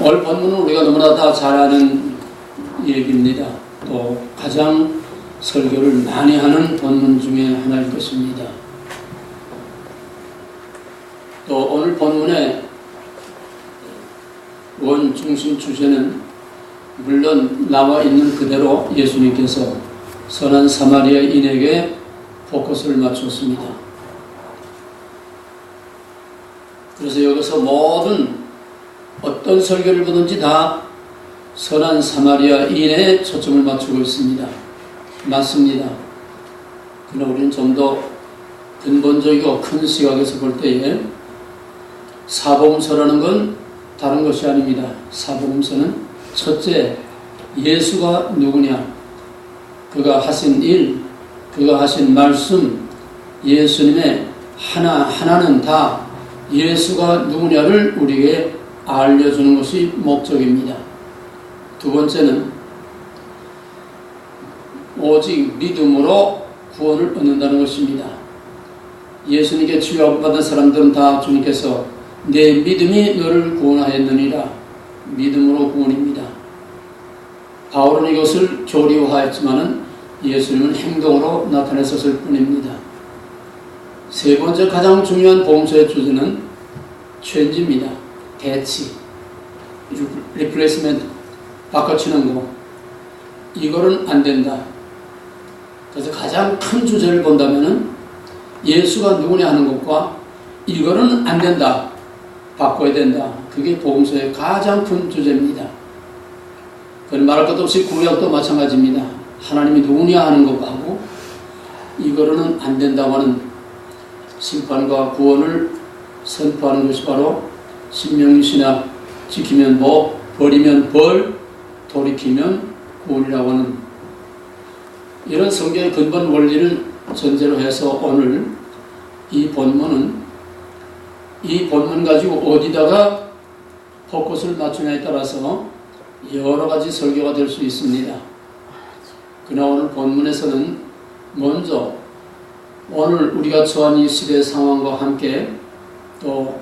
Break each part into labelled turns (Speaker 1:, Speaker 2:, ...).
Speaker 1: 오늘 본문은 우리가 너무나 다 잘 아는 얘기입니다. 또 가장 설교를 많이 하는 본문 중에 하나일 것입니다. 또 오늘 본문의 원 중심 주제는 물론 나와 있는 그대로 예수님께서 선한 사마리아인에게 포커스를 맞췄습니다. 그래서 여기서 모든 어떤 설교를 보든지 다 선한 사마리아인에 초점을 맞추고 있습니다. 맞습니다. 그러나 우리는 좀 더 근본적이고 큰 시각에서 볼 때에 사복음서라는 건 다른 것이 아닙니다. 사복음서는 첫째, 예수가 누구냐, 그가 하신 일, 그가 하신 말씀, 예수님의 하나하나는 다 예수가 누구냐를 우리에게 알려주는 것이 목적입니다. 두 번째는 오직 믿음으로 구원을 얻는다는 것입니다. 예수님께 치유받은 사람들은 다 주님께서 내 믿음이 너를 구원하였느니라, 믿음으로 구원입니다. 바울은 이것을 교리화했지만은 예수님은 행동으로 나타냈었을 뿐입니다. 세 번째 가장 중요한 복음서의 주제는 체인지입니다. 대치, 리플레이스먼트, 바꿔치는 거. 이거는 안 된다. 그래서 가장 큰 주제를 본다면은 예수가 누구냐 하는 것과 이거는 안 된다, 바꿔야 된다. 그게 복음서의 가장 큰 주제입니다. 그건 말할 것도 없이 구약도 마찬가지입니다. 하나님이 누구냐 하는 것하고 이거는 안 된다고 하는 심판과 구원을 선포하는 것이 바로 신명기 신학, 지키면 복, 버리면 벌, 돌이키면 구원이라고 하는 이런 성경의 근본 원리를 전제로 해서 오늘 이 본문 가지고 어디다가 포커스를 맞추냐에 따라서 여러 가지 설교가 될 수 있습니다. 그러나 오늘 본문에서는 먼저 오늘 우리가 처한 이 시대 상황과 함께 또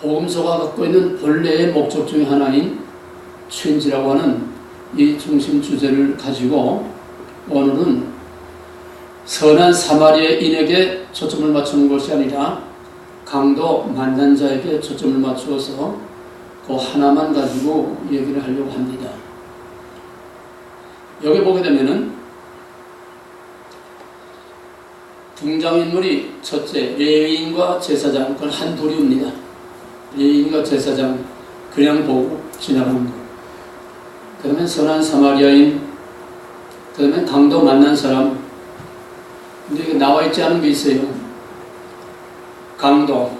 Speaker 1: 복음서가 갖고 있는 본래의 목적 중에 하나인 체인지라고 하는 이 중심 주제를 가지고 오늘은 선한 사마리아인에게 초점을 맞추는 것이 아니라 강도 만난 자에게 초점을 맞추어서 그 하나만 가지고 얘기를 하려고 합니다. 여기 보게 되면은 등장인물이 첫째 레위인과 제사장, 그건 한 부류입니다. 레위인과 제사장 그냥 보고 지나가는 것. 그 다음에 선한 사마리아인, 그 다음에 강도 만난 사람. 근데 이게 나와 있지 않은 게 있어요. 강도.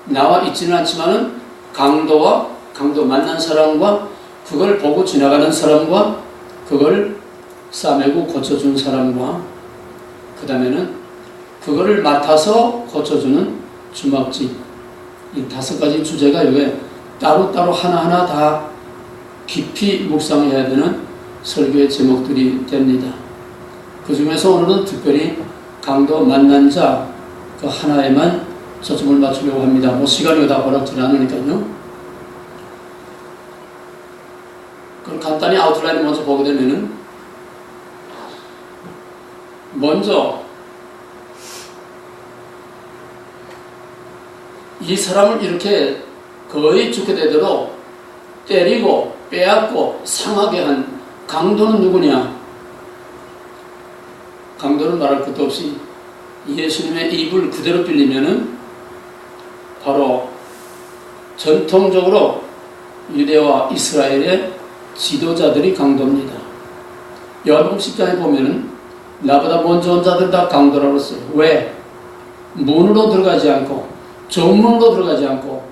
Speaker 1: 나와 있지는 않지만은 강도 만난 사람과 그걸 보고 지나가는 사람과 그걸 싸매고 고쳐준 사람과 그 다음에는 그거를 맡아서 고쳐주는 주막집. 이 다섯 가지 주제가 여기 따로따로 하나하나 다 깊이 묵상해야 되는 설교의 제목들이 됩니다. 그 중에서 오늘은 특별히 강도 만난 자 그 하나에만 초점을 맞추려고 합니다. 뭐 시간이 다 허락지 않으니까요. 그럼 간단히 아웃라인을 먼저 보게 되면은 먼저 이 사람을 이렇게 거의 죽게 되도록 때리고 빼앗고 상하게 한 강도는 누구냐? 강도는 말할 것도 없이 예수님의 입을 그대로 빌리면은 바로 전통적으로 유대와 이스라엘의 지도자들이 강도입니다. 요한복음 10장에 보면은 나보다 먼저 온 자들 다 강도라고 했어요. 왜? 문으로 들어가지 않고 정문으로 들어가지 않고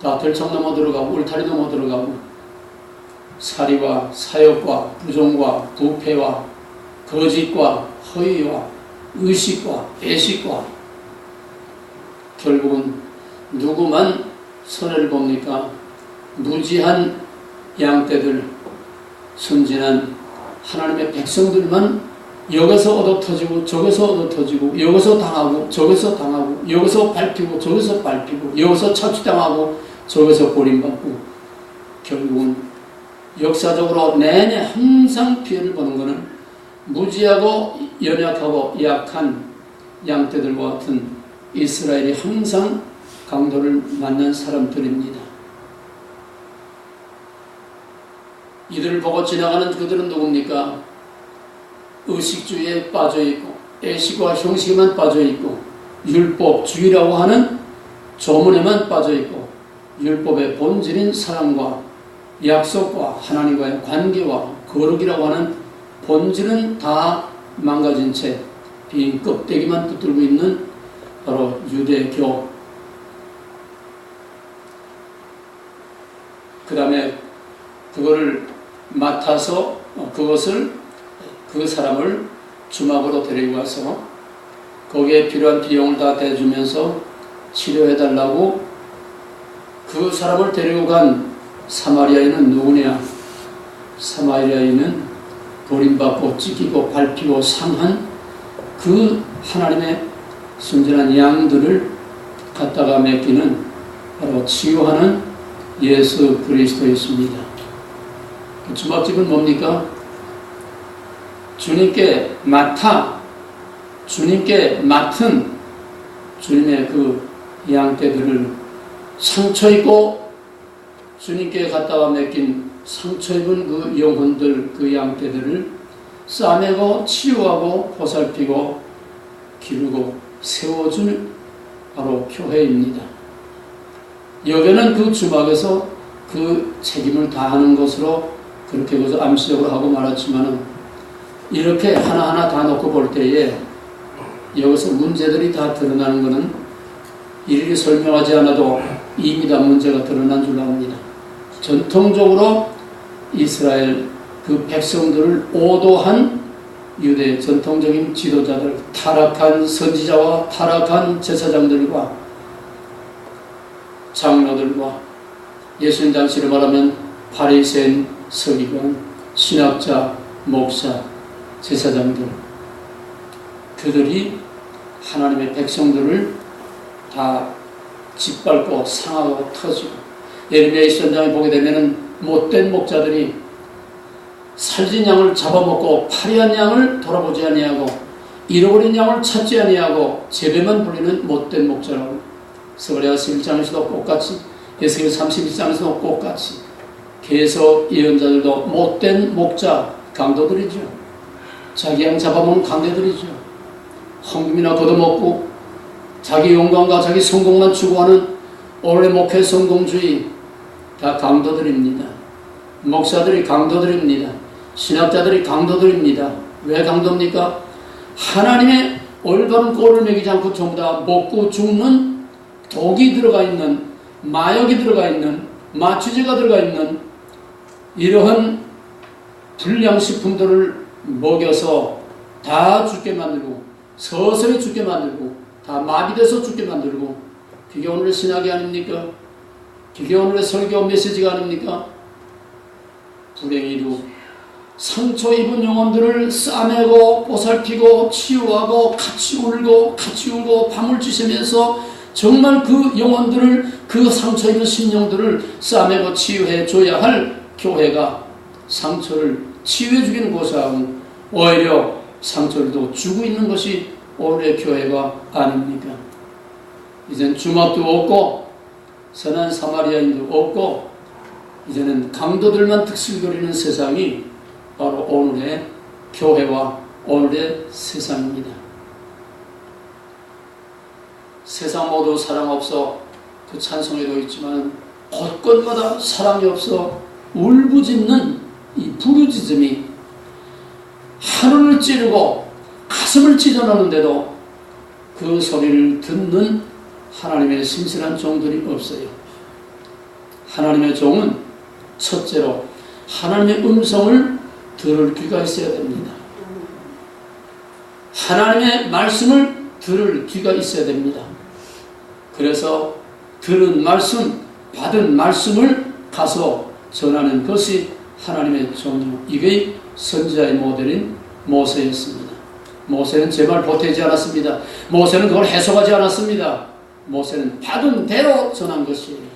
Speaker 1: 다 들청 넘어 들어가고 울타리 넘어 들어가고 사리와 사욕과 부정과 부패와 거짓과 허위와 의식과 애식과 결국은 누구만 손해를 봅니까? 무지한 양떼들, 순진한 하나님의 백성들만 여기서 얻어터지고 저기서 얻어터지고 여기서 당하고 저기서 당하고 여기서 밟히고 저기서 밟히고 여기서 착취당하고 저기서 버림받고 결국은 역사적으로 내내 항상 피해를 보는 것은 무지하고 연약하고 약한 양떼들과 같은 이스라엘이 항상 강도를 만난 사람들입니다. 이들을 보고 지나가는 그들은 누굽니까? 의식주의에 빠져있고 애식과 형식에만 빠져있고 율법주의라고 하는 조문에만 빠져있고 율법의 본질인 사랑과 약속과 하나님과의 관계와 거룩이라고 하는 본질은 다 망가진 채 빈 껍데기만 붙들고 있는 바로 유대교. 그 다음에 그거를 맡아서 그 사람을 주막으로 데리고 가서 거기에 필요한 비용을 다 대주면서 치료해달라고 그 사람을 데리고 간 사마리아인은 누구냐? 사마리아인은 버림받고 찢기고 밟히고 상한 그 하나님의 순전한 양들을 갖다가 맡기는 바로 치유하는 예수 그리스도였습니다. 그 주막집은 뭡니까? 주님께 맡은 주님의 그 양떼들을 상처 입고 주님께 갖다가 맡긴 상처 입은 그 영혼들, 그 양떼들을 싸매고 치유하고 보살피고 기르고 세워주는 바로 교회입니다. 여기는 그 주막에서 그 책임을 다하는 것으로 그렇게 그저 암시적으로 하고 말았지만은 이렇게 하나하나 다 놓고 볼 때에 여기서 문제들이 다 드러나는 것은 일일이 설명하지 않아도 이미 다 문제가 드러난 줄로 압니다. 전통적으로 이스라엘 그 백성들을 오도한 유대의 전통적인 지도자들, 타락한 선지자와 타락한 제사장들과 장로들과 예수님 당시로 말하면 바리새인, 서기관, 신학자, 목사, 제사장들, 그들이 하나님의 백성들을 다 짓밟고 상하고 터지고, 예레미야 20장에 보게 되면 못된 목자들이 살진 양을 잡아먹고 파리한 양을 돌아보지 아니하고 잃어버린 양을 찾지 아니하고 제배만 불리는 못된 목자라고, 스가랴서 1장에서도 똑같이, 에스겔 31장에서도 똑같이, 계속 예언자들도 못된 목자, 강도들이죠. 자기 양 잡아먹는 강도들이죠. 헌금이나 걷어먹고 자기 영광과 자기 성공만 추구하는 오늘의 목회 성공주의, 다 강도들입니다. 목사들이 강도들입니다. 신학자들이 강도들입니다. 왜 강도입니까? 하나님의 올바른 꼴을 먹이지 않고 전부 다 먹고 죽는 독이 들어가 있는, 마약이 들어가 있는, 마취제가 들어가 있는 이러한 불량식품들을 먹여서 다 죽게 만들고, 서서히 죽게 만들고, 다 마비돼서 죽게 만들고, 그게 오늘의 신학이 아닙니까? 그게 오늘의 설교 메시지가 아닙니까? 불행히도 상처 입은 영혼들을 싸매고 보살피고 치유하고 같이 울고 밤을 지새면서 정말 그 영혼들을, 그 상처 입은 심령들을 싸매고 치유해 줘야 할 교회가 상처를 치유해 주기는 고사하고 오히려 상처를 더 주고 있는 것이 오늘의 교회가 아닙니까? 이젠 주막도 없고 선한 사마리아인도 없고 이제는 강도들만 득실거리는 세상이 바로 오늘의 교회와 오늘의 세상입니다. 세상 모두 사랑 없어, 그 찬송에도 있지만 곳곳마다 사랑이 없어 울부짖는 이 부르짖음이 하늘을 찌르고 가슴을 찢어놓는데도 그 소리를 듣는 하나님의 신실한 종들이 없어요. 하나님의 종은 첫째로 하나님의 음성을 들을 귀가 있어야 됩니다. 하나님의 말씀을 들을 귀가 있어야 됩니다. 그래서 들은 말씀, 받은 말씀을 가서 전하는 것이 하나님의 종이요, 이게 선지자의 모델인 모세였습니다. 모세는 제 말 보태지 않았습니다. 모세는 그걸 해석하지 않았습니다. 모세는 받은 대로 전한 것이에요.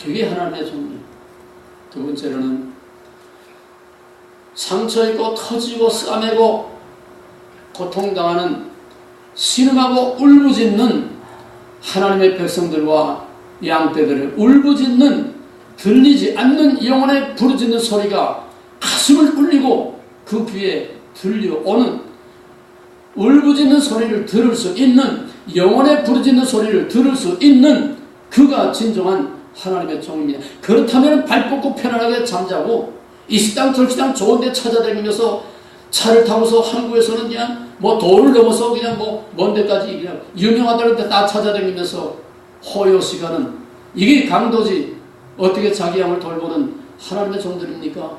Speaker 1: 그게 하나님의 종이. 두 번째로는 상처 입고 터지고 싸매고 고통당하는 신음하고 울부짖는 하나님의 백성들과 양떼들을 울부짖는 들리지 않는 영혼의 부르짖는 소리가 가슴을 울리고 그 귀에 들려오는 울부짖는 소리를 들을 수 있는 영혼의 부르짖는 소리를 들을 수 있는 그가 진정한 하나님의 종입니다. 그렇다면 발 뻗고 편안하게 잠자고 이 식당 저 식당 좋은 데 찾아다니면서 차를 타고서 한국에서는 그냥 뭐 도를 넘어서 그냥 뭐 먼 데까지 그냥 유명하다는 데 다 찾아다니면서 호요 시간은 이게 강도지 어떻게 자기 양을 돌보는 하나님의 종들입니까?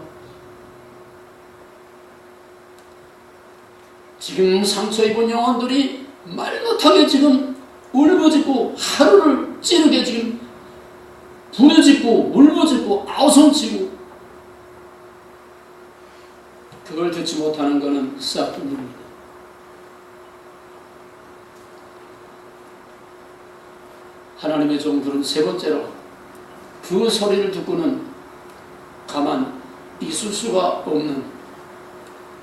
Speaker 1: 지금 상처 입은 영혼들이 말 못하게 지금 울부짖고 하루를 찌르게 지금 부르짖고 울부짖고 아우성치고 그걸 듣지 못하는 것은 싹뿐입니다. 하나님의 종들은 세 번째로 그 소리를 듣고는 가만 있을 수가 없는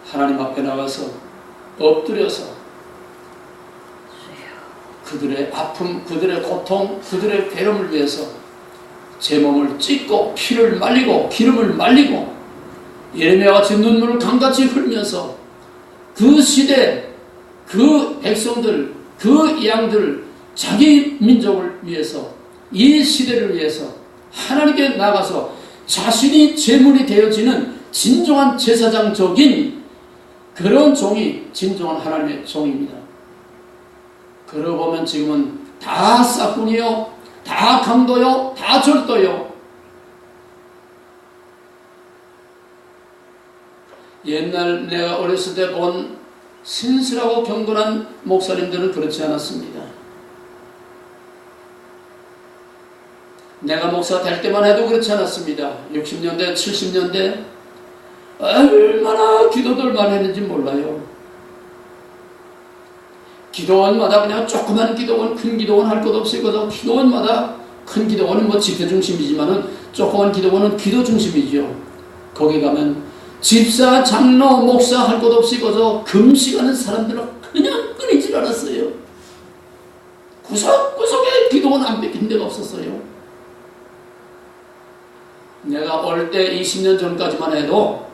Speaker 1: 하나님 앞에 나가서 엎드려서 그들의 아픔, 그들의 고통, 그들의 괴로움을 위해서 제 몸을 찢고 피를 말리고 기름을 말리고 예레미야와 같이 눈물을 강같이 흘면서 그 시대, 그 백성들, 그 양들, 자기 민족을 위해서 이 시대를 위해서 하나님께 나가서 자신이 제물이 되어지는 진정한 제사장적인 그런 종이 진정한 하나님의 종입니다. 그러고 보면 지금은 다 싹군이요, 다 강도요, 다 절도요. 옛날 내가 어렸을 때 본 신실하고 경건한 목사님들은 그렇지 않았습니다. 내가 목사 될 때만 해도 그렇지 않았습니다. 60년대, 70년대 얼마나 기도들만 했는지 몰라요. 기도원마다 그냥 조그만 기도원, 큰 기도원 할 것 없이 그저 기도원마다 큰 기도원은 뭐 집회 중심이지만은 조그만 기도원은 기도 중심이죠. 거기 가면 집사, 장로, 목사 할 것 없이 그저 금식하는 사람들은 그냥 끊이질 않았어요. 구석구석에 기도원 안 뺏긴 데가 없었어요. 내가 어릴 때 20년 전까지만 해도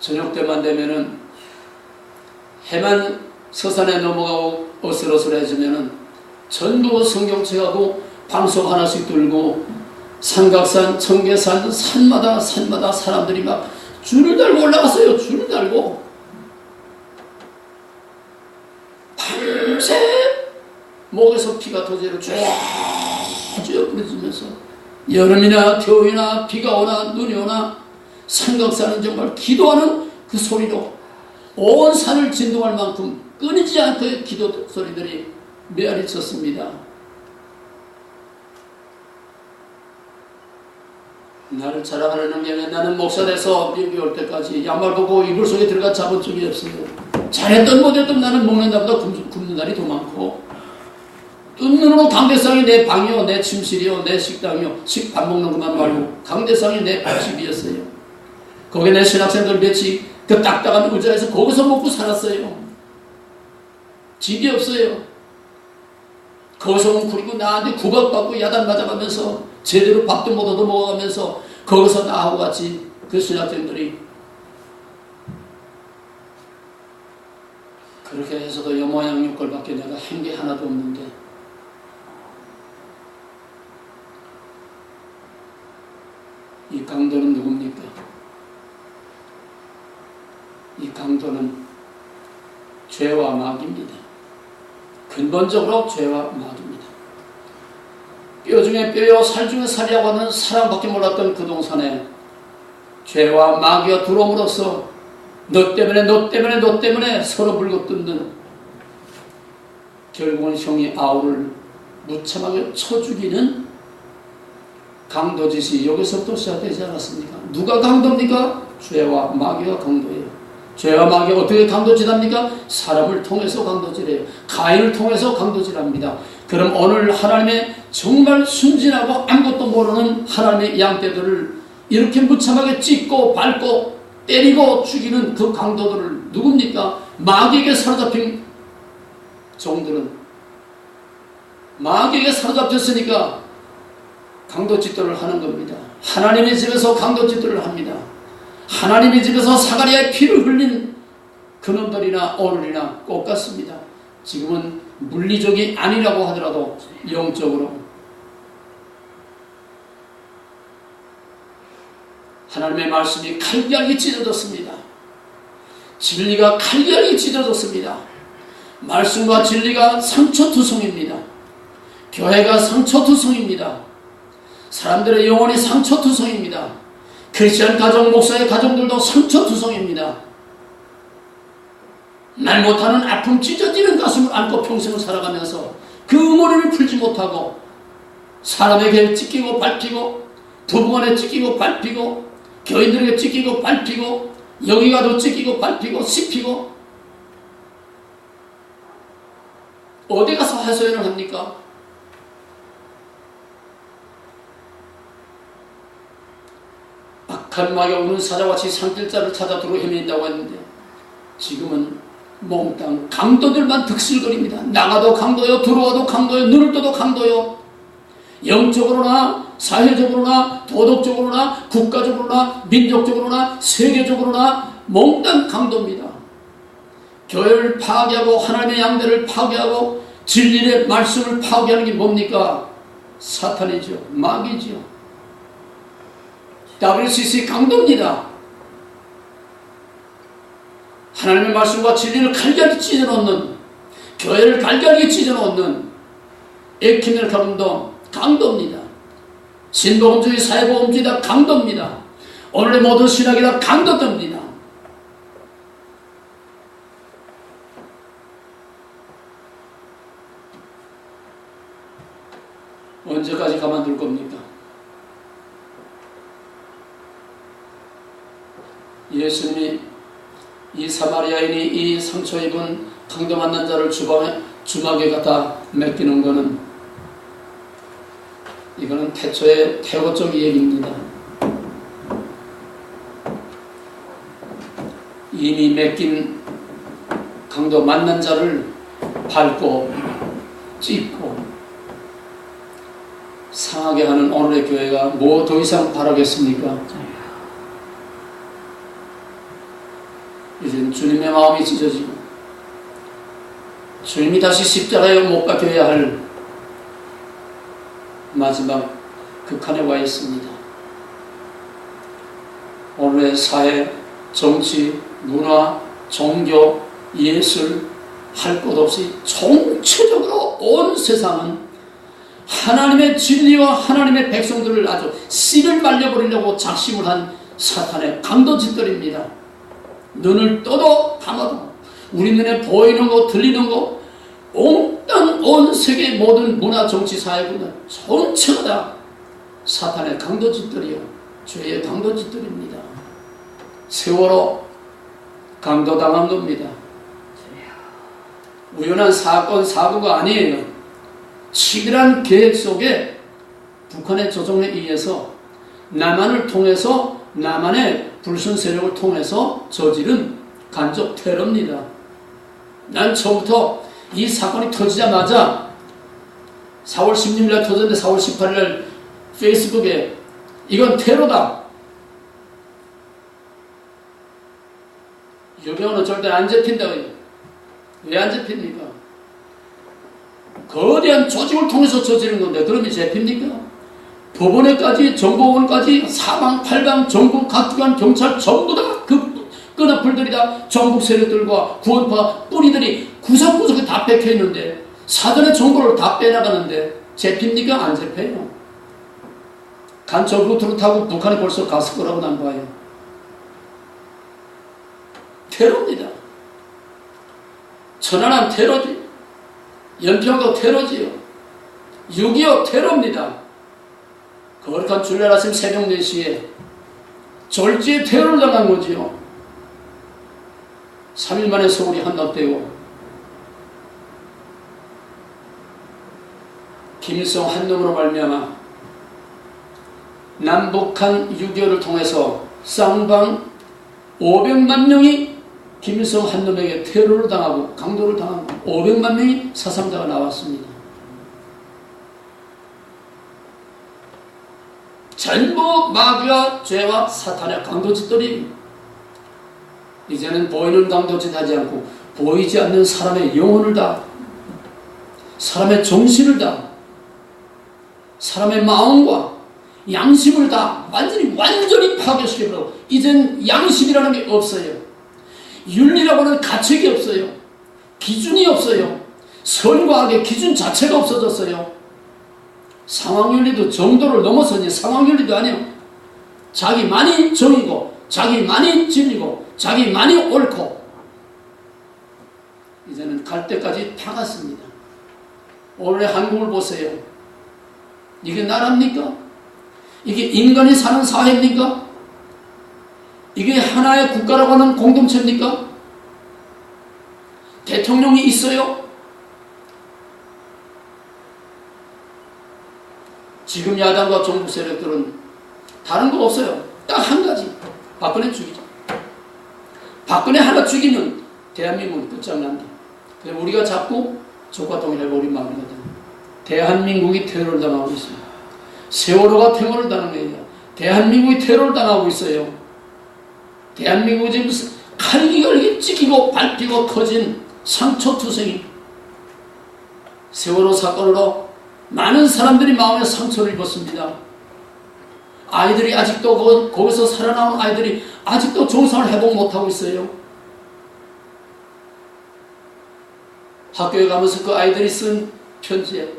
Speaker 1: 저녁 때만 되면은 해만 서산에 넘어가고 어슬어슬해지면은 전부 성경책하고 방석 하나씩 들고 삼각산, 청계산, 산마다 사람들이 막 줄을 달고 올라갔어요. 줄을 달고 밤새 목에서 피가 터지고 쭉 부러지면서 여름이나 겨울이나 비가 오나 눈이 오나 삼각산은 정말 기도하는 그 소리로 온 산을 진동할 만큼 끊이지 않고 기도 소리들이 메아리 쳤습니다. 나를 자랑하는 능력에 나는 목사 돼서 미국에 올 때까지 양말 벗고 이불 속에 들어가 잡은 적이 없어요. 잘했던 못했던 나는 먹는 날보다 굶는 날이 더 많고 뜬 눈으로 강대상이 내 방이요, 내 침실이요, 내 식당이요. 밥 먹는 것만 말고 강대상이 내 밥집이었어요. 거기에 내 신학생들 몇이 그 딱딱한 의자에서 거기서 먹고 살았어요. 집이 없어요. 거기서 웅크리고 나한테 구박받고 야단 맞아가면서 제대로 밥도 못 얻어 먹어가면서 거기서 나하고 같이 그 신학생들이 그렇게 해서도 여모양육걸밖에 내가 한 게 하나도 없는데 이 강도는 누굽니까? 이 강도는 죄와 마귀입니다. 근본적으로 죄와 마귀입니다. 뼈 중에 뼈요 살 중에 살이라고 하는 사람밖에 몰랐던 그 동산에 죄와 마귀가 들어옴으로써 너 때문에 서로 불고뜯는 결국은 형이 아우를 무참하게 쳐 죽이는 강도짓이 여기서부터 시작되지 않았습니까? 누가 강도입니까? 죄와 마귀가 강도예요. 죄와 마귀 어떻게 강도질합니까? 사람을 통해서 강도질해요. 가인을 통해서 강도질합니다. 그럼 오늘 하나님의 정말 순진하고 아무것도 모르는 하나님의 양떼들을 이렇게 무참하게 찢고 밟고 때리고 죽이는 그 강도들을 누굽니까? 마귀에게 사로잡힌 종들은 마귀에게 사로잡혔으니까 강도짓도를 하는 겁니다. 하나님의 집에서 강도짓도를 합니다. 하나님의 집에서 사가랴의 피를 흘린 그놈들이나 오늘이나 똑같습니다. 지금은 물리적이 아니라고 하더라도 영적으로 하나님의 말씀이 칼갈이 찢어졌습니다. 진리가 칼갈이 찢어졌습니다. 말씀과 진리가 상처투성입니다. 교회가 상처투성입니다. 사람들의 영혼이 상처투성입니다. 크리스천 가정, 목사의 가정들도 상처투성입니다. 말 못하는 아픔 찢어지는 가슴을 안고 평생을 살아가면서 그 응어리를 풀지 못하고 사람에게 찢기고 밟히고 부부간에 찢기고 밟히고 교인들에게 찢기고 밟히고 여기 가도 찢기고 밟히고 씹히고 어디 가서 하소연을 합니까? 악한 마귀가 우는 사자같이 산길자를 찾아 들어 헤맨다고 했는데 지금은 몽땅 강도들만 득실거립니다. 나가도 강도요, 들어와도 강도요, 눈을 떠도 강도요. 영적으로나 사회적으로나 도덕적으로나 국가적으로나 민족적으로나 세계적으로나 몽땅 강도입니다. 교회를 파괴하고 하나님의 양대를 파괴하고 진리의 말씀을 파괴하는 게 뭡니까? 사탄이죠. 마귀죠. WCC 강도입니다. 하나님의 말씀과 진리를 갈갈이 찢어놓는, 교회를 갈갈이 찢어놓는 에키멜 강도 강도입니다. 신복음주의, 사회복음주의 다 강도입니다. 오늘의 모든 신학이 다 강도입니다. 언제까지 가만둘 겁니까? 예수님이 이 사마리아인이 이 상처 입은 강도 만난 자를 주막에 갖다 맡기는 것은 이거는 태초의 태고적 얘기입니다. 이미 맡긴 강도 만난 자를 밟고 찢고 상하게 하는 오늘의 교회가 뭐 더 이상 바라겠습니까? 이제 주님의 마음이 찢어지고 주님이 다시 십자가에 못 박혀야 할 마지막 극한에 와 있습니다. 오늘의 사회, 정치, 문화, 종교, 예술 할 것 없이 총체적으로 온 세상은 하나님의 진리와 하나님의 백성들을 아주 씨를 말려버리려고 작심을 한 사탄의 강도짓들입니다. 눈을 떠도 감아도 우리 눈에 보이는 거 들리는 거 몽땅 온 세계 모든 문화 정치 사회군은 전체가 다 사탄의 강도짓들이요 죄의 강도짓들입니다. 세월호 강도당한 겁니다. 우연한 사건 사고가 아니에요. 치밀한 계획 속에 북한의 조정에 의해서 남한을 통해서 남한의 불순 세력을 통해서 저지른 간접 테러입니다. 난 처음부터 이 사건이 터지자마자 4월 16일날 터졌는데 4월 18일날 페이스북에 이건 테러다. 유병호는 절대 안 잡힌다고요. 왜 안 잡힙니까? 거대한 조직을 통해서 저지른 건데 그러면 잡힙니까? 법원에까지 정보원까지 사방팔방 전국 각기관 경찰 전부 다 그 끈앞풀들이 다 전국 세력들과 구원파 뿌리들이 구석구석에 다 뺏겨있는데 사전에 정보를 다 빼나가는데 잡힙니까? 안 잡혀요. 간첩 루트를 타고 북한에 벌써 갔을 거라고 난 봐요. 테러입니다. 천안함 테러지. 연평도 테러지요. 6.25 테러입니다. 거룩한 주일날 아침 새벽 4시에 졸지에 테러를 당한 거지요. 3일 만에 서울이 함락되고 김일성 한 놈으로 말미암아 남북한 6.25를 통해서 쌍방 500만 명이 김일성 한 놈에게 테러를 당하고 강도를 당하고 500만 명이 사상자가 나왔습니다. 전부 마귀와 죄와 사탄의 강도짓들이 이제는 보이는 강도짓 하지 않고 보이지 않는 사람의 영혼을 다, 사람의 정신을 다, 사람의 마음과 양심을 다 완전히 파괴시켜버리고 이젠 양심이라는 게 없어요. 윤리라고 하는 가책이 없어요. 기준이 없어요. 선과 악의 기준 자체가 없어졌어요. 상황윤리도 정도를 넘어서니 상황윤리도 아니에요. 자기만이 정이고 자기만이 진리고 자기만이 옳고 이제는 갈 때까지 다 갔습니다. 오늘의 한국을 보세요. 이게 나라입니까? 이게 인간이 사는 사회입니까? 이게 하나의 국가라고 하는 공동체입니까? 대통령이 있어요? 지금 야당과 정부 세력들은 다른 거 없어요. 딱 한 가지. 박근혜 죽이자. 박근혜 하나 죽이면 대한민국은 끝장난다. 그래서 우리가 자꾸 조과 동일하고 우리 마음이거든. 대한민국이 테러를 당하고 있습니다. 세월호가 테러를 당하는 거예요. 대한민국이 테러를 당하고 있어요. 대한민국이 지금 칼기가 찍히고 밟히고 커진 상처투성이. 세월호 사건으로 많은 사람들이 마음에 상처를 입었습니다. 아이들이 아직도 거기서 살아나온 아이들이 아직도 정상을 회복 못하고 있어요. 학교에 가면서 그 아이들이 쓴 편지에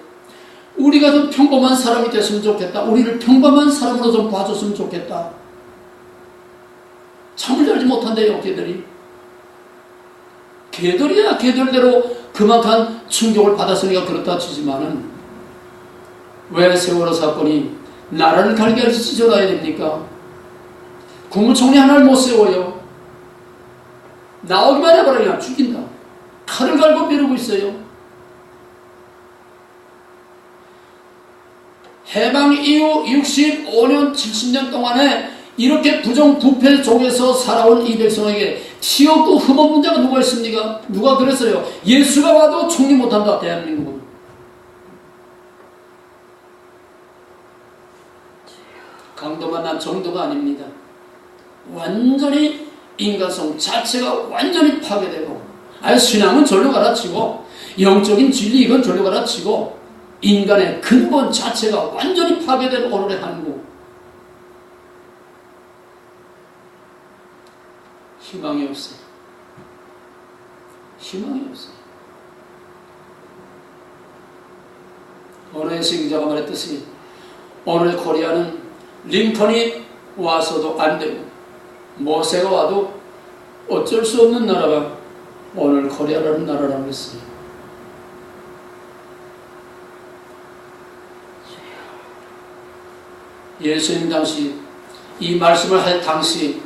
Speaker 1: 우리가 좀 평범한 사람이 됐으면 좋겠다. 우리를 평범한 사람으로 좀 봐줬으면 좋겠다. 잠을 자지 못한대요, 걔들이. 걔들이야 걔들대로 그만한 충격을 받았으니까 그렇다 치지만은 왜 세월호 사건이 나라를 갈기할지 찢어놔야 됩니까? 국무총리 하나를 못 세워요. 나오기만 해봐라 그냥 죽인다. 칼을 갈고 미루고 있어요. 해방 이후 65년 70년 동안에 이렇게 부정부패 속에서 살아온 이 백성에게 티없고 흠없는 자가 누가 있습니까? 누가 그랬어요? 예수가 와도 총리 못한다 대한민국은. 강도가 난 정도가 아닙니다. 완전히 인간성 자체가 완전히 파괴되고 신앙은 절로 갈아치고 영적인 진리 이건 절로 갈아치고 인간의 근본 자체가 완전히 파괴된 오늘의 한국. 희망이 없어요. 희망이 없어요. 오늘의 기자가 말했듯이 오늘의 코리아는 링컨이 와서도 안 되고 모세가 와도 어쩔 수 없는 나라가 오늘 코리아라는 나라라고 했어요. 예수님 당시 이 말씀을 할 당시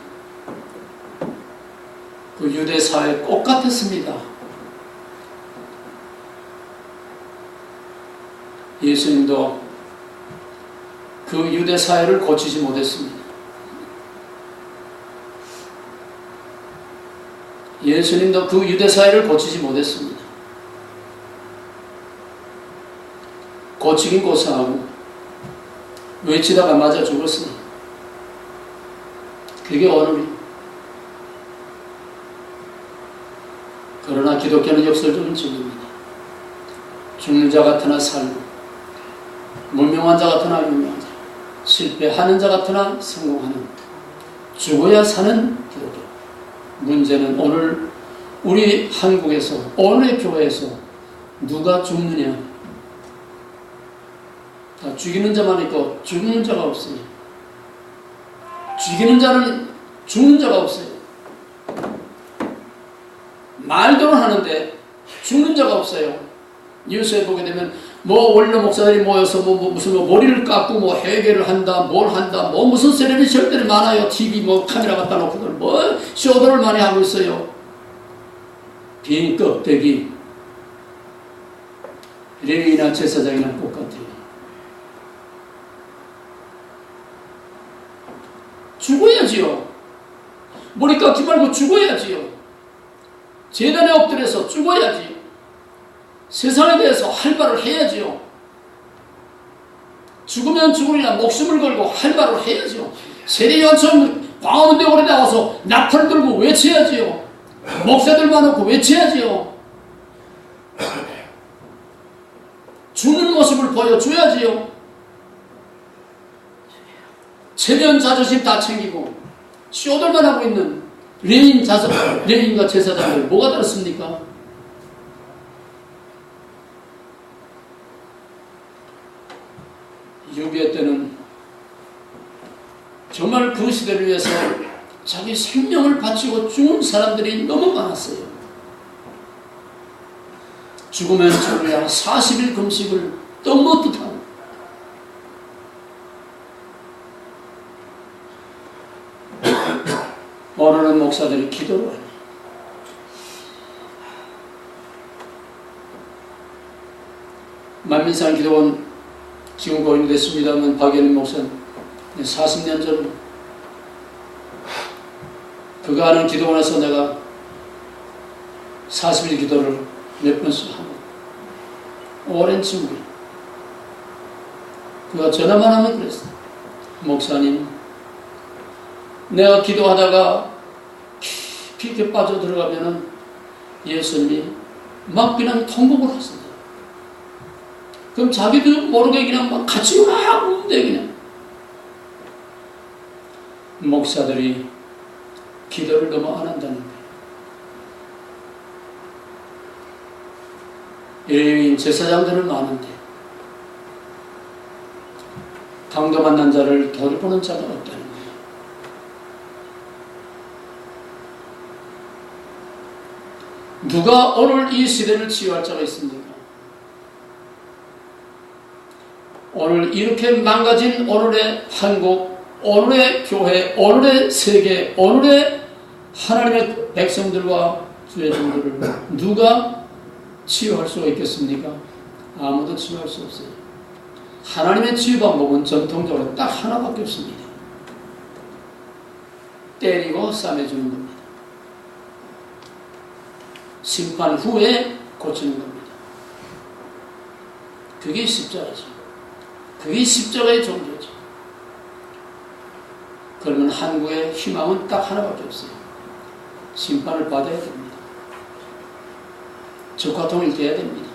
Speaker 1: 그 유대 사회 꼭 같았습니다. 예수님도 그 유대 사회를 고치지 못했습니다. 예수님도 그 유대 사회를 고치지 못했습니다. 고치긴 고사하고 외치다가 맞아 죽었으니 그게 오늘이. 그러나 기독교는 역설적인 진리입니다. 죽는 자 같으나 살고 무명한 자 같으나 유명한 자, 실패하는 자 같으나 성공하는, 죽어야 사는 기독교. 문제는 오늘 우리 한국에서 오늘의 교회에서 누가 죽느냐. 다 죽이는 자만 있고 죽는 자가 없어요. 죽이는 자는 죽는 자가 없어요. 말도는 하는데 죽는 자가 없어요. 뉴스에 보게 되면 원로 목사들이 모여서 무슨 머리를 깎고 회개를 한다, 뭘 한다, 무슨 셀레브리티들이 많아요. TV 카메라 갖다 놓고 쇼들을 많이 하고 있어요. 빈 껍데기, 레위나 제사장이나 똑같아요. 죽어야지요. 머리 깎지 말고 죽어야지요. 제단에 엎드려서 죽어야지. 세상에 대해서 할 말을 해야지요. 죽으면 죽으리라 목숨을 걸고 할 말을 해야지요. 세례요한처럼 광화문대원에 나와서 나팔 들고 외쳐야지요. 목사들 많고 외쳐야지요. 죽는 모습을 보여줘야지요. 체면 자존심 다 챙기고 쇼들만 하고 있는 레인과 제사장들 뭐가 다릅니까? 유비의 때는 정말 그 시대를 위해서 자기 생명을 바치고 죽은 사람들이 너무 많았어요. 죽으면 죽으랴 40일 금식을 떡 먹듯 하고 오늘은 목사들이 기도를 하니 만민상 기도원 지금 고인됐습니다만 박예림 목사는 40년 전 그가 하는 기도원에서 내가 40일 기도를 몇 번씩 하고 오랜 친구야. 그가 전화만 하면 그랬어. 목사님, 내가 기도하다가 깊이 이렇게 빠져들어가면은 예수님이 막 그냥 통곡을 하신다. 그럼 자기도 모르게 그냥 막 같이 막 우는데 그냥. 목사들이 기도를 너무 안 한다는 거예요. 예외인 제사장들은 많은데 강도 만난 자를 돌보는 자가 없다는 거예요. 누가 오늘 이 시대를 치유할 자가 있습니까? 오늘 이렇게 망가진 오늘의 한국, 오늘의 교회, 오늘의 세계, 오늘의 하나님의 백성들과 주의 종들을 누가 치유할 수가 있겠습니까? 아무도 치유할 수 없어요. 하나님의 치유 방법은 전통적으로 딱 하나밖에 없습니다. 때리고 싸매주는 겁니다. 심판 후에 고치는 겁니다. 그게 십자가죠. 그게 십자가의 종교죠. 그러면 한국의 희망은 딱 하나밖에 없어요. 심판을 받아야 됩니다. 적과 통일돼야 됩니다.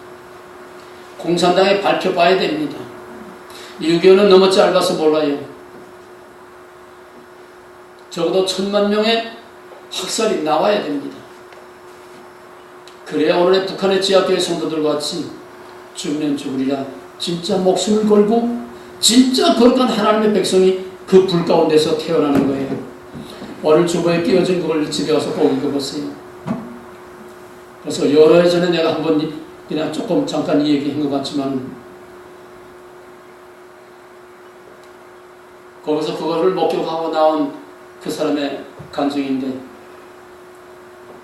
Speaker 1: 공산당에 밝혀봐야 됩니다. 유교는 너무 짧아서 몰라요. 적어도 1000만 명의 학살이 나와야 됩니다. 그래야 오늘의 북한의 지하교회 성도들과 같이 죽으면 죽으리라 진짜 목숨을 걸고 진짜 거룩한 하나님의 백성이 그 불 가운데서 태어나는 거예요. 오늘 주보에 끼워진 그걸 집에 와서 꼭 읽어보세요. 그래서 여러 해 전에 내가 한번 그냥 조금 잠깐 얘기한 것 같지만 거기서 그거를 목격하고 나온 그 사람의 간증인데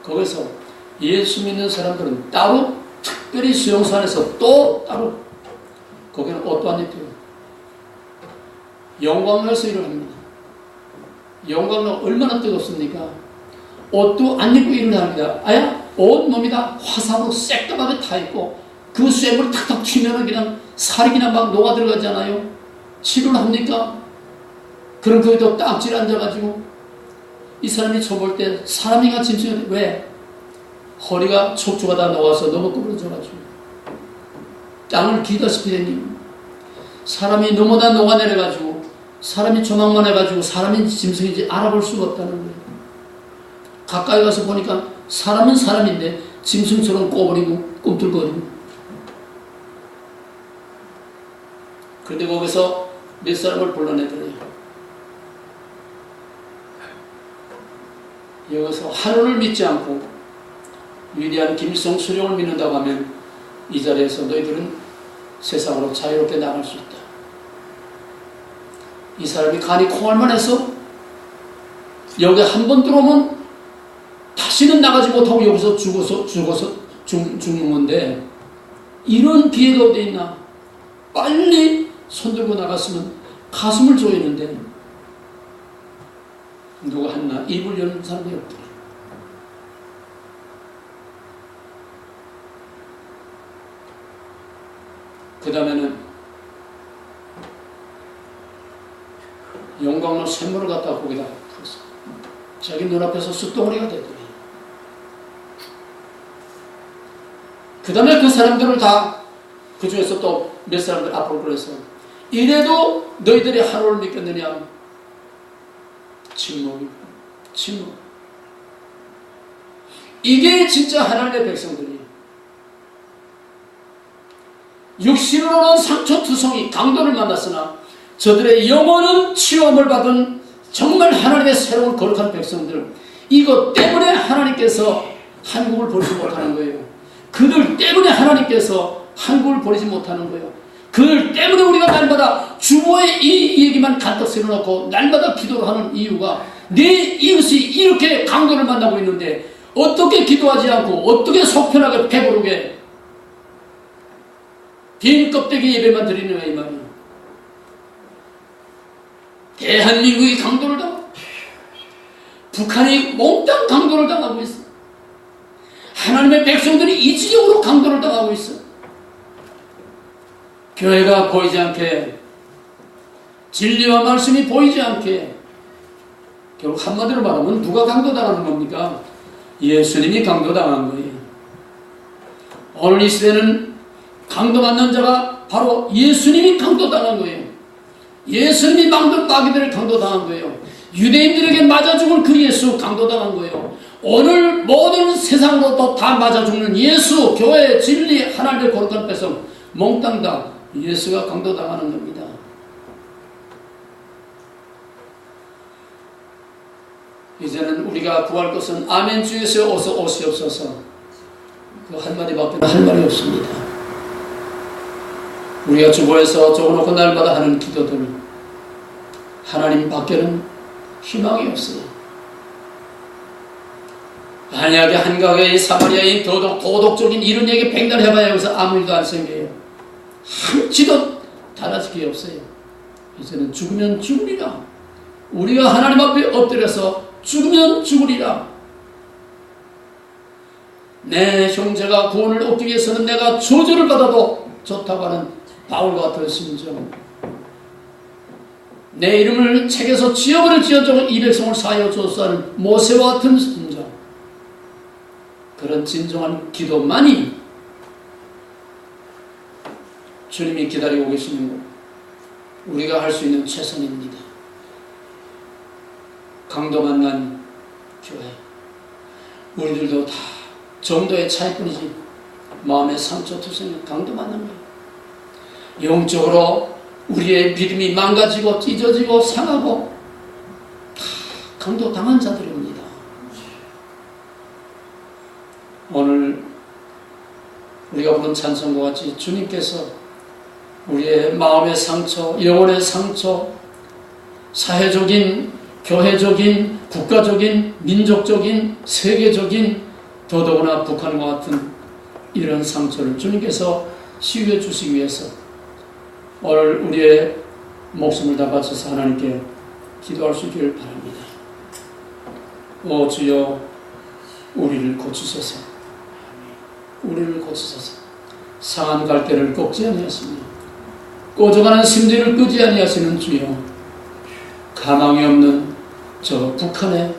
Speaker 1: 거기서 예수 믿는 사람들은 따로 특별히 수용소 안에서 또 따로 거기는 옷도 안 입혀요. 영광로에서 일을 합니다. 영광로 얼마나 뜨겁습니까? 옷도 안 입고 일을 합니다. 아야 온몸이 다 화상으로 새까맣게 타있고 그 쇠물이 탁탁 튀면 그냥 살이 그냥 막 녹아 들어가잖아요. 치료를 합니까? 그럼 거기도 딱질 앉아가지고 이 사람이 쳐볼 때 사람이가 짐승이 왜? 허리가 척추가 다 녹아서 너무 구부러져가지고 땅을 기다시피 된 사람이 너무 다 녹아내려가지고 사람이 조망만 해가지고 사람인지 짐승인지 알아볼 수가 없다는 거예요. 가까이 가서 보니까 사람은 사람인데 짐승처럼 꼬부리고 꿈틀거리고 그런데 거기서 몇 사람을 불러내더래요. 여기서 하루를 믿지 않고 위대한 김일성 수령을 믿는다고 하면 이 자리에서 너희들은 세상으로 자유롭게 나갈 수 있다. 이 사람이 간이 콩알만 해서 여기 한 번 들어오면 다시는 나가지 못하고 여기서 죽는 건데, 이런 기회가 어디 있나? 빨리 손들고 나갔으면 가슴을 조이는데 누가 했나? 입을 여는 사람이 없다. 그 다음에는 영광로 샘물을 갖다가 거기다 풀었어. 자기 눈앞에서 숯덩어리가 되더니, 그 다음에 그 사람들을 다, 그 중에서 또 몇 사람들 앞으로 그래서, 이래도 너희들이 하루를 믿겠느냐? 침묵. 이게 진짜 하나님의 백성들이에요. 육신으로는 상처투성이 강도를 만났으나 저들의 영혼은 치유함을 받은 정말 하나님의 새로운 거룩한 백성들, 이것 때문에 하나님께서 한국을 버리지 못하는 거예요. 그들 때문에 하나님께서 한국을 버리지 못하는 거예요. 그들 때문에 우리가 날마다 주보에 이 얘기만 간떡 세워놓고 날마다 기도를 하는 이유가, 내 이웃이 이렇게 강도를 만나고 있는데 어떻게 기도하지 않고 어떻게 속편하게 배부르게 빈 껍데기 예배만 드리느냐 이 말이에요. 대한민국이 강도를 당하고 북한이 몽땅 강도를 당하고 있어. 하나님의 백성들이 이지적으로 강도를 당하고 있어. 교회가 보이지 않게, 진리와 말씀이 보이지 않게, 결국 한마디로 말하면 누가 강도당하는 겁니까? 예수님이 강도당한 거예요. 오늘 이 시대는 강도받는 자가 바로 예수님이 강도당한 거예요. 예수님이 만든 마귀들을 강도당한 거예요. 유대인들에게 맞아 죽은 그 예수 강도당한 거예요. 오늘 모든 세상으로부터 다 맞아 죽는 예수, 교회, 진리, 하나님의 거룩한 백성 몽땅 다 예수가 강도당하는 겁니다. 이제는 우리가 구할 것은 아멘 주에서 어서 오시옵소서, 그 한마디밖에 할 말이 없습니다. 우리가 주보에서 적어놓고 날마다 하는 기도들, 하나님 밖에는 희망이 없어요. 만약에 한가하게 사마리아인 도덕적인 이런 얘기 백날 해봐야 여기서 아무 일도 안 생겨요. 한치도 달라질 게 없어요. 이제는 죽으면 죽으리라. 우리가 하나님 앞에 엎드려서 죽으면 죽으리라. 내 형제가 구원을 얻기 위해서는 내가 저주를 받아도 좋다고 하는 바울과 같은 심정, 내 이름을 책에서 지어버릴지언정 이 백성을 사하여 주소서 하는 모세와 같은 심정, 그런 진정한 기도만이 주님이 기다리고 계시는 것, 우리가 할 수 있는 최선입니다. 강도 만난 교회, 우리들도 다 정도의 차이뿐이지 마음의 상처투성이 강도 만난 거예요. 영적으로 우리의 믿음이 망가지고 찢어지고 상하고 다 강도 당한 자들입니다. 오늘 우리가 부른 찬송과 같이 주님께서 우리의 마음의 상처, 영혼의 상처, 사회적인, 교회적인, 국가적인, 민족적인, 세계적인, 더더구나 북한과 같은 이런 상처를 주님께서 치유해 주시기 위해서 오늘 우리의 목숨을 다 바쳐서 하나님께 기도할 수 있기를 바랍니다. 오 주여, 우리를 고치소서. 우리를 고치소서. 상한 갈대를 꺾지 아니하시며 꺼져가는 심지를 끄지 아니하시는 주여, 가망이 없는 저 북한의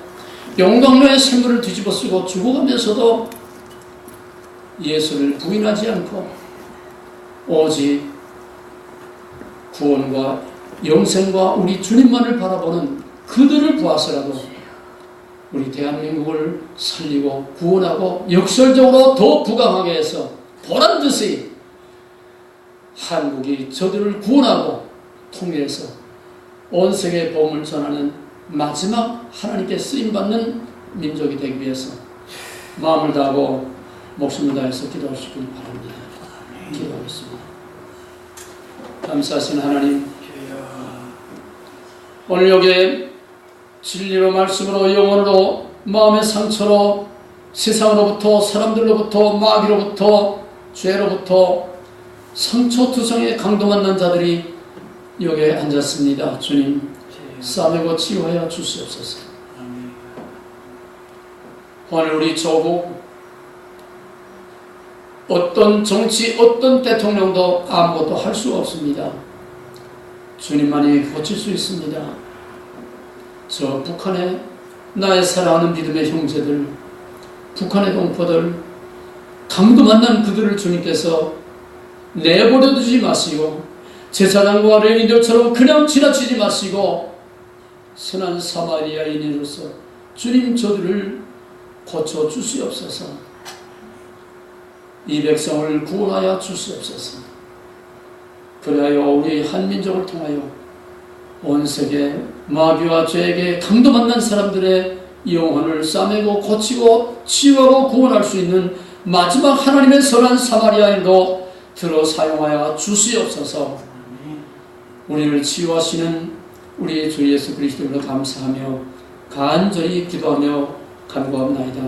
Speaker 1: 영광로의 생물을 뒤집어 쓰고 죽어가면서도 예수를 부인하지 않고 오직 구원과 영생과 우리 주님만을 바라보는 그들을 보아서라도 우리 대한민국을 살리고 구원하고 역설적으로 더 부강하게 해서 보란듯이 한국이 저들을 구원하고 통일해서 온 세계의 복음을 전하는 마지막 하나님께 쓰임받는 민족이 되기 위해서 마음을 다하고 목숨을 다해서 기도할 수 있길 바랍니다. 기도하겠습니다. 감사하신 하나님, 오늘 여기에 진리로 말씀으로 영혼으로 마음의 상처로 세상으로부터, 사람들로부터, 마귀로부터, 죄로부터 상처투성에 강도 만난 자들이 여기에 앉았습니다. 주님, 싸매고 치유하여 주시옵소서. 오늘 우리 조국, 어떤 정치, 어떤 대통령도 아무것도 할 수 없습니다. 주님만이 고칠 수 있습니다. 저 북한의 나의 사랑하는 믿음의 형제들, 북한의 동포들, 강도 만난 그들을 주님께서 내버려 두지 마시고 제사장과 레위인들처럼 그냥 지나치지 마시고 선한 사마리아인으로서 주님 저들을 고쳐 주시옵소서. 이 백성을 구원하여 주시옵소서. 그리하여 우리 한민족을 통하여 온 세계 마귀와 죄에게 강도 만난 사람들의 영혼을 싸매고 고치고 치유하고 구원할 수 있는 마지막 하나님의 선한 사마리아인도 들어 사용하여 주시옵소서. 우리를 치유하시는 우리 주 예수 그리스도로 감사하며 간절히 기도하며 간구합나이다.